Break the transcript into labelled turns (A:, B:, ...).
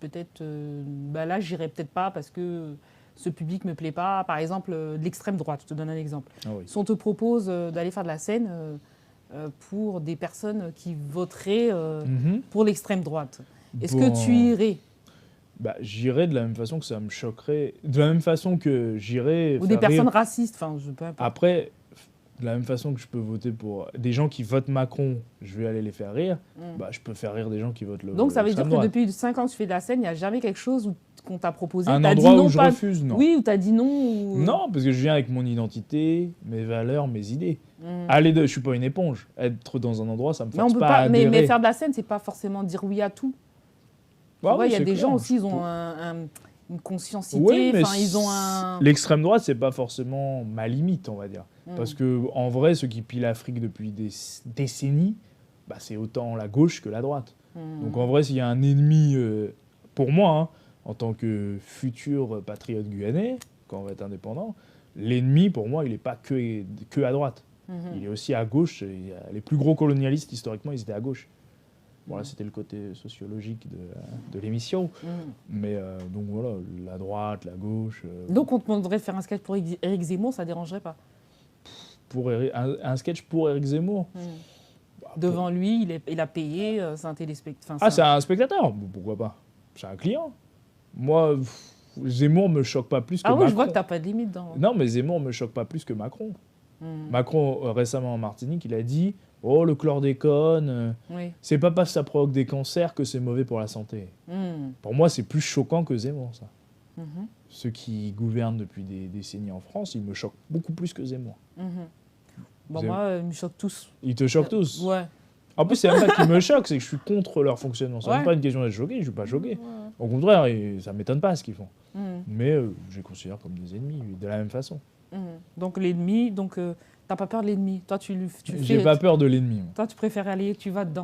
A: peut-être, là, j'irai peut-être pas parce que ce public me plaît pas. Par exemple, de l'extrême droite, je te donne un exemple.
B: Ah oui.
A: Si on te propose d'aller faire de la scène pour des personnes qui voteraient pour l'extrême droite, est-ce que tu irais?
B: Bah, j'irais de la même façon que ça me choquerait. De la même façon que j'irais
A: Ou des
B: faire
A: personnes
B: rire.
A: racistes, enfin, je peux pas.
B: Après, de la même façon que je peux voter pour des gens qui votent Macron, je vais aller les faire rire, bah, je peux faire rire des gens qui votent
A: Donc ça veut dire
B: l'extrême
A: que
B: droite.
A: depuis 5 ans que tu fais de la scène, il n'y a jamais quelque chose qu'on t'a proposé.
B: Un
A: t'as dit
B: endroit
A: non,
B: où je
A: pas...
B: refuse, non.
A: Oui, ou t'as dit non. Ou...
B: Non, parce que je viens avec mon identité, mes valeurs, mes idées. Aller je suis pas une éponge. Être dans un endroit, ça me force pas à adhérer.
A: Mais faire de la scène, c'est pas forcément dire oui à tout. Tu vois, il y a des gens aussi, ils ont une consciencité.
B: Oui, mais
A: ils ont un...
B: l'extrême droite, c'est pas forcément ma limite, on va dire. Parce que en vrai, ceux qui pillent l'Afrique depuis des décennies, bah, c'est autant la gauche que la droite. Donc en vrai, s'il y a un ennemi, pour moi, hein, en tant que futur patriote guyanais, quand on va être indépendant, l'ennemi, pour moi, il n'est pas que à droite. Il est aussi à gauche. Les plus gros colonialistes, historiquement, ils étaient à gauche. Bon, là, c'était le côté sociologique de l'émission. Mais donc voilà, la droite, la gauche...
A: Donc on te demanderait de faire un sketch pour Éric Zemmour, ça ne dérangerait pas?
B: Un sketch pour Éric Zemmour.
A: Devant lui, il a payé, c'est un téléspectateur.
B: Ah, c'est un spectateur? Bon, pourquoi pas? C'est un client. Moi, Zemmour me choque pas plus que Macron.
A: Ah oui, je vois que tu n'as pas de limite dans...
B: Non, mais Zemmour me choque pas plus que Macron. Macron, récemment en Martinique, il a dit « Oh, le chlordécone, c'est pas parce que ça provoque des cancers que c'est mauvais pour la santé. Pour moi, c'est plus choquant que Zemmour, ça. Ceux qui gouvernent depuis des décennies en France, ils me choquent beaucoup plus que Zemmour.
A: Bon, moi, ils me choquent tous.
B: Ils te choquent tous?
A: Ouais.
B: En plus, c'est même pas qui me choque, c'est que je suis contre leur fonctionnement. C'est même pas une question d'être choqué, je suis pas choqué. Au contraire, ça m'étonne pas ce qu'ils font. Mais je les considère comme des ennemis, de la même façon.
A: Donc l'ennemi, t'as pas peur de l'ennemi. Toi, tu fais...
B: J'ai pas peur de l'ennemi.
A: Toi, tu préfères aller, tu vas dedans.